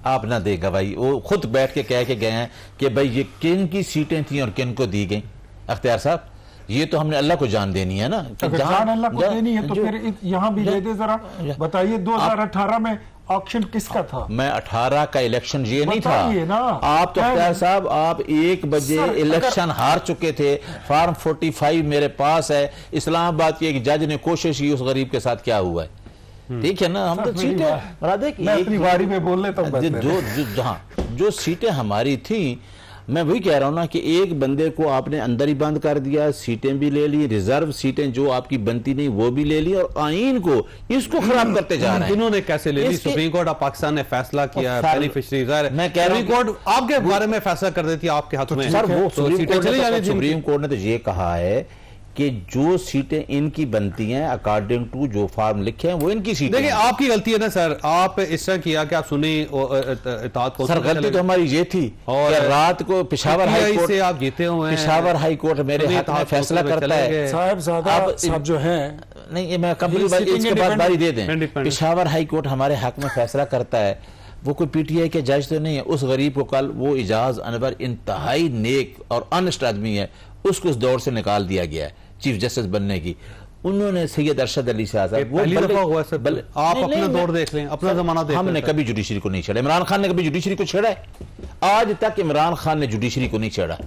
आप ना देगा भाई, वो खुद बैठ के कह के गए हैं कि भाई ये किन की सीटें थी और किन को दी गई। अख्तियार साहब ये तो हमने अल्लाह को जान देनी है ना, अगर जान अल्लाह को देनी है तो फिर यहाँ भी दे दे जरा, बताइए 2018 में ऑक्शन किसका था? मैं 18 का इलेक्शन ये नहीं था ना। आप तो अख्तियार साहब आप 1 बजे इलेक्शन हार चुके थे, फॉर्म 45 मेरे पास है, इस्लामाबाद के एक जज ने कोशिश की, उस गरीब के साथ क्या हुआ है, ठीक है ना। हम तो सीटें अपनी बारी में बोल लेता हूं, जो सीटें हमारी थी, मैं वही कह रहा हूं ना कि एक बंदे को आपने अंदर ही बंद कर दिया, सीटें भी ले ली, रिजर्व सीटें जो आपकी बनती नहीं वो भी ले ली, और आईन को इसको खराब करते जा रहे हैं। इन्होंने कैसे ले ली? सुप्रीम कोर्ट ऑफ पाकिस्तान ने फैसला किया, बेनिफिशियरी मैं कह रहा हूं सुप्रीम कोर्ट आपके बारे में फैसला कर देती है, आपके हाथ में सर वो सुप्रीम कोर्ट ने तो ये कहा है कि जो सीटें इनकी बनती हैं अकॉर्डिंग टू जो फॉर्म लिखे हैं वो इनकी सीटें। देखिए आपकी गलती है ना सर, आप इस तरह किया कि आप सुनी इताअत को। सर गलती तो हमारी ये थी और रात को पेशावर हाई कोर्ट से आप जीते हुए हैं, पेशावर हाई कोर्ट मेरे हाथ में फैसला करता है। साहब जो है नहीं, मैं कंप्लीट इसके बाद बारी दे दें। पेशावर हाई कोर्ट हमारे हक में फैसला करता है, वो कोई पीटीआई के जज तो नहीं है। उस गरीब को कल वो इजाज अनवर इंतहाई नेक और ऑनेस्ट आदमी है, उसको उस दौर से निकाल दिया गया है चीफ जस्टिस बनने की। उन्होंने सैयद अरशद अली शाह साहब, वो आप अपना दौर देख लें, अपना जमाना देख लें। हमने कभी जुडिशरी को नहीं छेड़ा, इमरान खान ने कभी जुडिशरी को छेड़ा है? आज तक इमरान खान ने जुडिशरी को नहीं छेड़ा,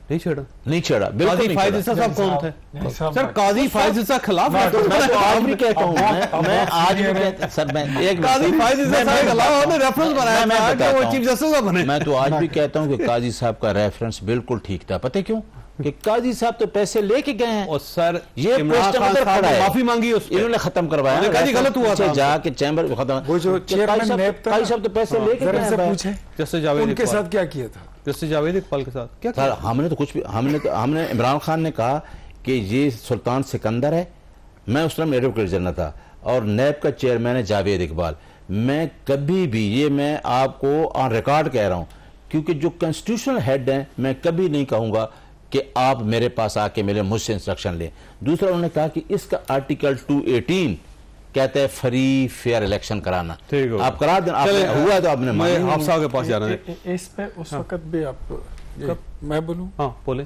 नहीं छेड़ा। काजी फायद ईसा साहब कौन थे? सर काजी फायद ईसा खिलाफ मैं तो आज भी कहता हूं, मैं आज भी कहता सर, मैं एक काजी फायद ईसा साहब के खिलाफ उन्होंने रेफरेंस बनाया था कि वो चीफ जस्टिस बने। मैं तो आज भी कहता हूं कि काजी साहब का रेफरेंस बिल्कुल ठीक था। पता क्यों? कि काजी साहब तो पैसे लेके गए हैं और सर ये इमरान खान साहब ने माफी मांगी, इन्होंने खत्म करवाया, काजी गलत हुआ था, जाके चैम्बर में खत्म। वो जो चेयरमैन नेब था, काजी साहब तो पैसे लेके गए हैं, पूछे जस्टिस जावेद उनके साथ क्या किया था? जस्टिस जावेद इकबाल के साथ क्या सर हमने तो कुछ भी, हमने इमरान खान ने कहा कि ये सुल्तान सिकंदर है, मैं उस टाइम एडवोकेट जनरल था, और नैब का चेयरमैन है जावेद इकबाल। मैं कभी भी, ये मैं आपको ऑन रिकॉर्ड कह रहा हूं, क्योंकि जो कॉन्स्टिट्यूशनल हेड हैं, मैं कभी नहीं कहूंगा कि आप मेरे पास आके मेरे मुझसे इंस्ट्रक्शन लें। दूसरा उन्होंने कहा कि इसका आर्टिकल 218 कहता है फ्री फेयर इलेक्शन कराना, आप करा दें, हुआ तो आपने आप साहब के पास जाना है इस पे। उस वक्त भी आप मैं बोलूं? हाँ बोले।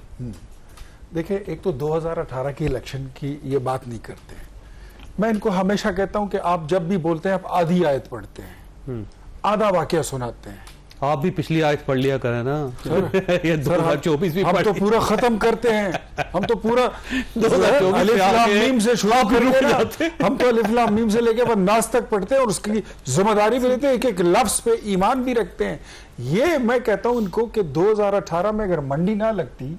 देखिए एक तो 2018 की इलेक्शन की ये बात नहीं करते। मैं इनको हमेशा कहता हूं कि आप जब भी बोलते हैं आप आधी आयत पढ़ते हैं, आधा वाकया सुनाते हैं। आप भी पिछली आयत पढ़ लिया करें ना ये 2024 भी हम तो पूरा खत्म करते हैं, हम तो पूरा 2024 से शुरू करके हम तो अलिफ लाम मीम से लेके नास तक पढ़ते हैं और उसकी जिम्मेदारी भी लेते हैं, एक एक लफ्ज पे ईमान भी रखते हैं। ये मैं कहता हूं इनको कि 2018 में अगर मंडी ना लगती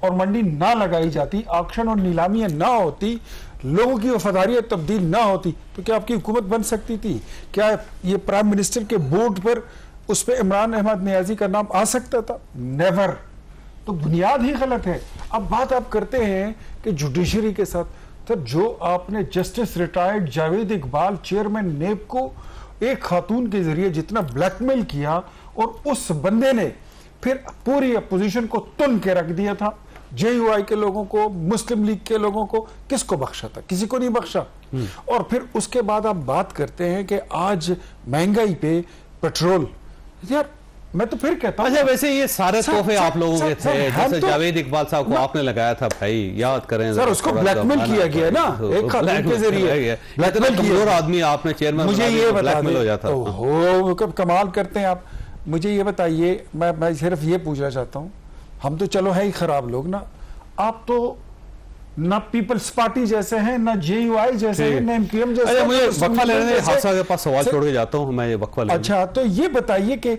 और मंडी ना लगाई जाती, ऑक्शन और नीलामियां ना होती, लोगों की वफादारियत तब्दील ना होती, तो क्या आपकी हुकूमत बन सकती थी? क्या ये प्राइम मिनिस्टर के बोर्ड पर उस पर इमरान अहमद नियाजी का नाम आ सकता था? नेवर। तो बुनियाद ही गलत है। अब बात आप करते हैं कि जुडिशरी के साथ, तो जो आपने justice retired Javed Iqbal chairman नेब को एक खातून के जरिए जितना ब्लैकमेल किया, और उस बंदे ने फिर पूरी अपोजिशन को तुन के रख दिया था, जेयूआई के लोगों को, मुस्लिम लीग के लोगों को, किसको बख्शा था? किसी को नहीं बख्शा। और फिर उसके बाद आप बात करते हैं कि आज महंगाई पे पेट्रोल, यार मैं तो फिर कहता हूं। अच्छा वैसे ये सारे तोहफे आप लोगों के थे, जैसे तो, जावेद इकबाल साहब को आपने लगाया था भाई, याद करें सर, उसको ब्लैकमेल किया गया ना एक खातून के जरिए, ब्लैकमेल किया आदमी आपने चेयरमैन। मुझे ये बता हो कब कमाल करते हैं आप। मुझे ये बताइए, मैं सिर्फ ये पूछना चाहता हूँ, हम तो चलो है ही खराब लोग ना, आप तो ना पीपल्स पार्टी जैसे हैं, ना जेयूआई जैसे हैं, ना एमक्यूएम जैसे हैं। मुझे वक्फा लेने हादसा के पास सवाल छोड़ के जाता हूं मैं, ये वक्फा लेने। अच्छा तो ये बताइए कि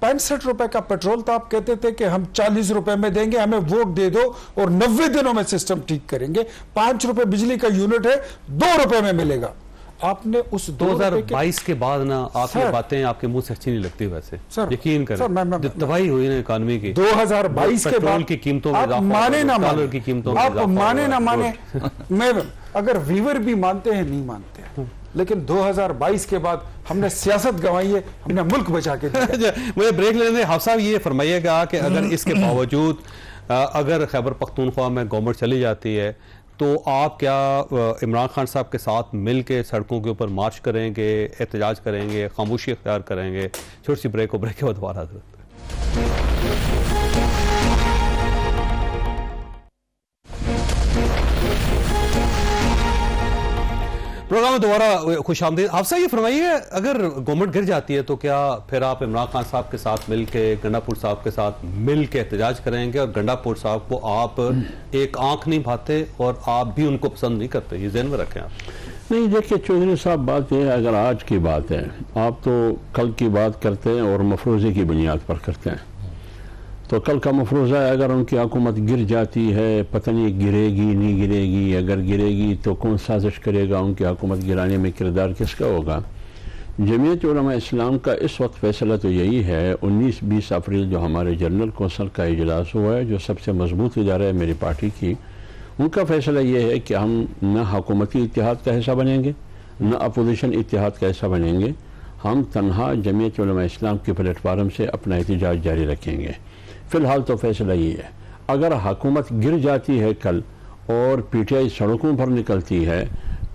65 रुपए का पेट्रोल था, आप कहते थे कि हम 40 रुपए में देंगे, हमें वोट दे दो और 90 दिनों में सिस्टम ठीक करेंगे। 5 रुपए बिजली का यूनिट है, 2 रुपए में मिलेगा। आपने उस 2022 के बाद ना आपकी बातें आपके मुंह से अच्छी नहीं लगती वैसे, यकीन करें, जो तबाही हुई ना इकोनॉमी की 2022 के बाद की कीमतों में, आप माने ना माने, की कीमतों आप माने ना माने, मैं अगर वीवर भी मानते हैं नहीं मानते हैं, लेकिन 2022 के बाद हमने सियासत गंवाई है, हमने मुल्क बचा के दिया। मुझे ब्रेक लेने हाफ साहब ये फरमाइएगा कि अगर इसके बावजूद अगर खैबर पख्तूनख्वा में गवर्नमेंट चली जाती है तो आप क्या इमरान खान साहब के साथ मिल के सड़कों के ऊपर मार्च करेंगे, एहतजाज करेंगे, खामोशी इख्तियार करेंगे? छोटी सी ब्रेक हो, ब्रेक के बाद दोबारा हाजिर होते हैं। प्रोग्राम में दोबारा खुशामदीद। आपसे ये फरमाइए, अगर गवर्नमेंट गिर जाती है तो क्या फिर आप इमरान खान साहब के साथ मिल के, गंडापुर साहब के साथ मिल के एहतजाज करेंगे? और गंडापुर साहब को आप एक आंख नहीं भाते और आप भी उनको पसंद नहीं करते, ये ज़हन में रखें आप। नहीं, देखिए चौधरी साहब, बात यह है, अगर आज की बात है, आप तो कल की बात करते हैं और मफरूज़े की बुनियाद पर करते हैं। तो कल का मफरूज़ा है, अगर उनकी हुकूमत गिर जाती है, पता नहीं गिरेगी नहीं गिरेगी, अगर गिरेगी तो कौन साजिश करेगा उनकी हुकूमत गिराने में, किरदार किसका होगा? जमीयत उलमा इस्लाम का इस वक्त फैसला तो यही है, 19-20 अप्रैल जो हमारे जनरल कौंसल का इजलास हुआ है, जो सबसे मजबूत इदारा है मेरी पार्टी की, उनका फैसला ये है कि हम न हुकूमती इत्तेहाद का हिस्सा बनेंगे, न अपोजिशन इत्तेहाद का हिस्सा बनेंगे। हम तनहा जमीयत उलमा इस्लाम के प्लेटफार्म से अपना एहतजाज जारी रखेंगे। फ़िलहाल तो फैसला ये है, अगर हुकूमत गिर जाती है कल और पीटीआई सड़कों पर निकलती है,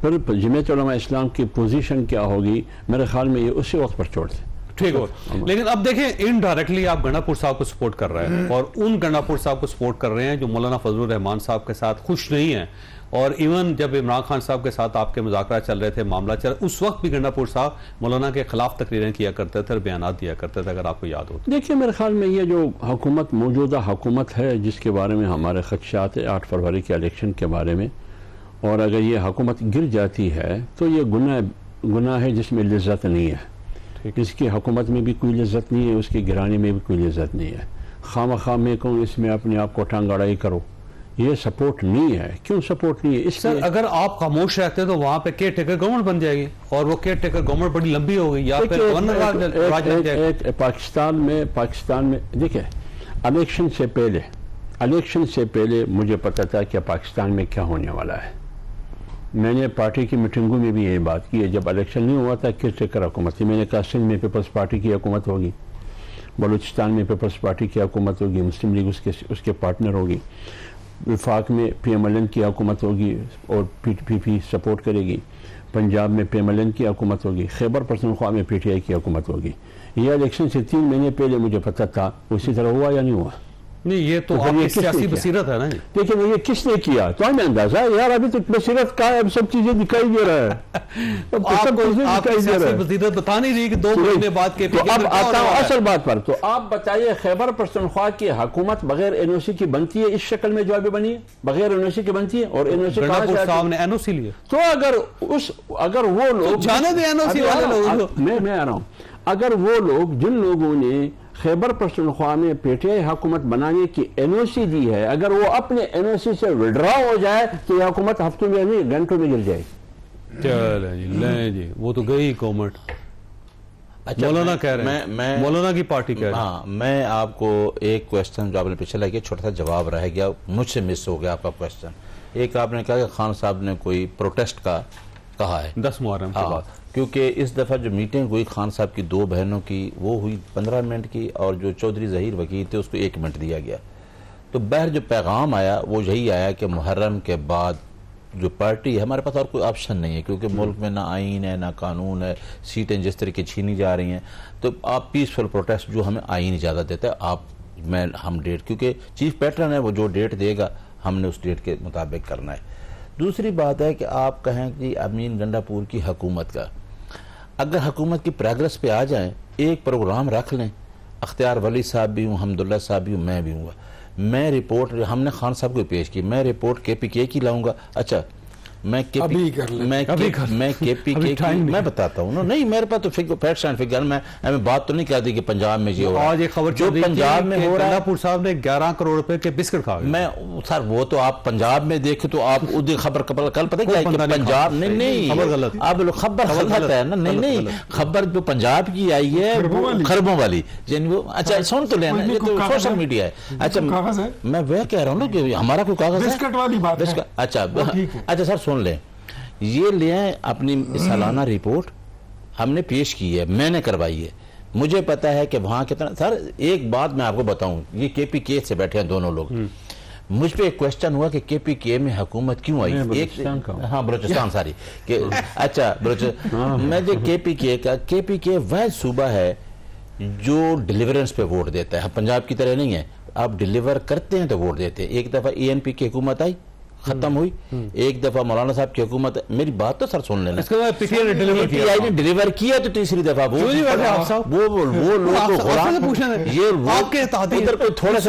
फिर जमीयत उलमा इस्लाम की पोजीशन क्या होगी, मेरे ख्याल में ये उसी वक्त पर छोड़ दें। ठीक हो, लेकिन अब देखें, इनडायरेक्टली आप गंडापुर साहब को सपोर्ट कर रहे हैं और उन गंडापुर साहब को सपोर्ट कर रहे हैं जो मौलाना फजलुर रहमान साहब के साथ खुश नहीं है। और इवन जब इमरान खान साहब के साथ आपके मुज़ाकरा चल रहे थे, मामला चल, उस वक्त भी गंडापुर साहब मौलाना के खिलाफ तकरीरें किया करते थे और बयान दिया करते थे, अगर आपको याद हो। देखिए, मेरे ख्याल में ये जो हुकूमत, मौजूदा हुकूमत है, जिसके बारे में हमारे खदशात है 8 फरवरी के इलेक्शन के बारे में, और अगर ये हुकूमत गिर जाती है तो ये गुनाह है जिसमें लिज्जत नहीं है। इसकी हुकूमत में भी कोई लिज्जत नहीं है, उसके गिराने में भी कोई लिज्जत नहीं है। खाम में कहूँ इसमें अपने आप को टांग अड़ाई करो, ये सपोर्ट नहीं है। क्यों सपोर्ट नहीं है? इसलिए अगर आप खामोश रहते तो वहां पे केयर टेकर गवर्नमेंट बन जाएगी और वो केयर टेकर गवर्नमेंट बड़ी लंबी हो गई, या फिर गवर्नर राज लग जाएगा। पाकिस्तान में देखिए, इलेक्शन से पहले मुझे पता था कि पाकिस्तान में क्या होने वाला है। मैंने पार्टी की मीटिंगों में भी यही बात की है। जब इलेक्शन नहीं हुआ था, केयर टेकर हुकूमत थी। मैंने कहा सिंध में पीपल्स पार्टी की हुकूमत होगी, बलूचिस्तान में पीपल्स पार्टी की हुकूमत होगी, मुस्लिम लीग उसके पार्टनर होगी, विफाक में PMLN की हुकूमत होगी और PPP सपोर्ट करेगी, पंजाब में PMLN की हुकूमत होगी, खैबर पख्तूनख्वा में PTI की हुकूमत होगी। यह इलेक्शन से 3 महीने पहले मुझे पता था। उसी तरह हुआ या नहीं हुआ? नहीं, ये तो आपकी सियासी बसीरत है ना। देखिए, ये किसने किया तो हमें अंदाजा है यार, अभी तो बसीरत का है, सब चीजें दिखाई दे रहा है। बसीरत बता नहीं रही कि 2 महीने बाद के। तो अब आता हूँ असल बात पर। तो आप बताइए, खैबर पख्तूनख्वा की हुकूमत बगैर NOC की बनती है? इस शक्ल में जो अभी बनी है, बगैर NOC की बनती है। और NOC सामने NOC लिए तो अगर वो लोग जाने दे NOC वाले लोग, मैं आ रहा हूँ, अगर वो लोग जिन लोगों ने खैबर पख्तूनख्वा में PTI हुकूमत बनाने की NOC दी है, अगर वो अपने NOC से विड्रॉ हो जाए तो यह हुकूमत हफ्तों में नहीं, घंटों में गिर जाएगी। चले जी, ले जी, वो तो गई गवर्नमेंट। अच्छा, मौलाना कह रहे हैं, मैं मौलाना की पार्टी कह रही है। हाँ, मैं आपको एक क्वेश्चन जो आपने पीछे लगे, छोटा सा जवाब रह गया, मुझसे मिस हो गया आपका क्वेश्चन। एक आपने कहा कि खान साहब ने कोई प्रोटेस्ट का कहा है 10 मुहर्रम के बाद, क्योंकि इस दफ़ा जो मीटिंग हुई खान साहब की 2 बहनों की, वो हुई 15 मिनट की, और जो चौधरी ज़हीर वकील थे उसको 1 मिनट दिया गया। तो बहर जो पैगाम आया वो यही आया कि मुहर्रम के बाद जो पार्टी है, हमारे पास और कोई ऑप्शन नहीं है, क्योंकि मुल्क में ना आइन है ना कानून है, सीटें जिस तरीके छीनी जा रही हैं, तो आप पीसफुल प्रोटेस्ट जो हमें आइन इजाज़त देता है, हम डेट, क्योंकि चीफ पैटर्न है, वो जो डेट देगा हमने उस डेट के मुताबिक करना है। दूसरी बात है कि आप कहें कि अमीन गंडापुर की हुकूमत का, अगर हुकूमत की प्रोग्रेस पे आ जाएं, एक प्रोग्राम रख लें, अख्तियार वली साहब भी हूँ, हमदुल्ला साहब भी हूँ, मैं भी हूँ, मैं रिपोर्ट हमने खान साहब को पेश की, मैं रिपोर्ट KPK की लाऊंगा। अच्छा, मैं केपीके की मैं बताता हूँ ना, नहीं मेरे पास तो फैक्ट्स एंड फिगर, मैं बात तो नहीं कर दी कि पंजाब में जो आज एक खबर जो पंजाब में हो रहा है, गंडापुर साहब ने 11 करोड़ रुपए के बिस्किट खा गए। मैं सर वो तो आप पंजाब में देखे तो आप उधर खबर कल पता क्या है कि पंजाब नहीं खबर गलत, अब खबर गलत है ना, नहीं खबर जो पंजाब की आई है खरबों वाली, अच्छा सुन तो लेना, ये तो सोशल मीडिया है। अच्छा मैं वह कह रहा हूँ ना कि हमारा कोई कागज बिस्किट वाली बात है। अच्छा सर सुन लें, ये ले आए अपनी सालाना रिपोर्ट हमने पेश की है, मैंने करवाई है, मुझे पता है कि वहां कितना। सर एक बात मैं आपको बताऊं, ये केपीके से बैठे हैं दोनों लोग, मुझ पे एक क्वेश्चन हुआ कि केपीके में हुकूमत क्यों आई, हाँ बलूचिस्तान सारी अच्छा बलूचिस्तान मैं जो केपीके वह सूबा है जो डिलीवरेंस पे वोट देता है, पंजाब की तरह नहीं है, आप डिलीवर करते हैं तो वोट देते हैं। एक दफा एएनपी की हुकूमत आई, खत्म हुई, एक दफा मौलाना साहब की हुकूमत, मेरी बात तो सर सुन लेना, पीटीआई ने डिलीवर किया तो तीसरी दफा वो लोग ये उधर कोई थोड़े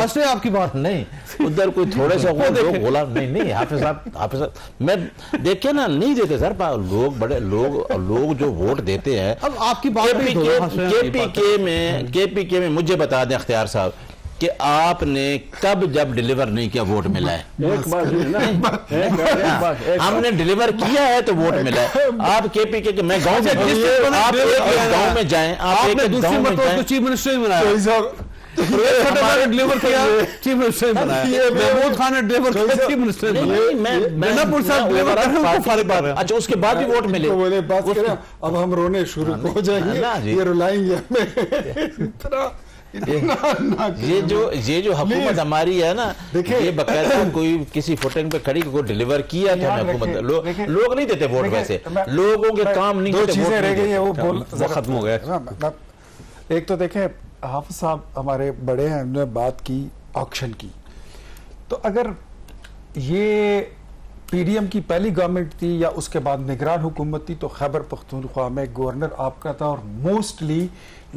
से आपकी बात नहीं, उधर कोई थोड़े से बोला नहीं हाफिज साहब मैं देखे ना नहीं देते सर, लोग बड़े लोग जो वोट देते हैं। अब आपकी बात केपीके में मुझे बता दें अख्तियार साहब कि आपने कब जब डिलीवर नहीं किया वोट मिला है? हमने डिलीवर किया है तो वोट मिला है। आप केपीके के मैं गांव में आप एक गांव में जाएं, आप एक गांव में जाएं, चीफ मिनिस्टर बनाया, डिलीवर किया चीफ मिनिस्टर बनाया, महमूद खान ने डिलीवर किया चीफ मिनिस्टर बनाया। अच्छा उसके बाद भी वोट मिले, बात करें अब हम रोने शुरू हो जाएंगे, ये रुलाएंगे हमें। ये जो हुकूमत हमारी है ना, ये बकायदा कोई किसी फुटिंग पे खड़ी को डिलीवर किया था हुकूमत, लोग नहीं देते वोट, वैसे लोगों के काम नहीं दो चीजें रह गई है, वो खत्म हो गया। एक तो देखें हाफिज साहब हमारे बड़े हैं, उन्होंने बात की ऑक्शन की, तो अगर ये पीडीएम की पहली गवर्नमेंट थी या उसके बाद निगरान हुकूमत थी तो खैबर पख्तूनख्वा में गवर्नर आपका था और मोस्टली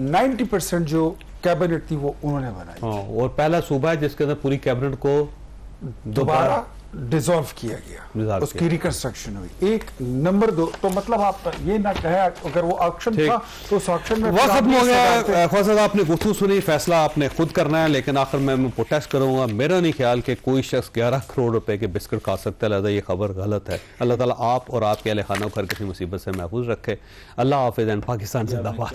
90% जो कैबिनेट थी वो उन्होंने बनाई, और पहला सूबा है जिसके अंदर पूरी कैबिनेट को दोबारा डिसॉल्व किया गया, उसकी रिकंस्ट्रक्शन हुई। एक नंबर 2 तो मतलब आप ये ना कहे अगर वो ऑक्शन था तो उस ऑक्शन में वक्त खत्म हो गया। ख्वाजा आपने गुफ्तगू सुनी, फैसला आपने खुद करना है, लेकिन आखिर में मैं प्रोटेस्ट करूंगा। मेरा नहीं ख्याल कि कोई शख्स 11 करोड़ रुपए के बिस्किट खा सकता है, लिहाजा ये खबर गलत है। अल्लाह ताला आप और आपके अहले खाना को हर किसी मुसीबत से महफूज रखे। अल्लाह हाफिज़ एंड पाकिस्तान जिंदाबाद।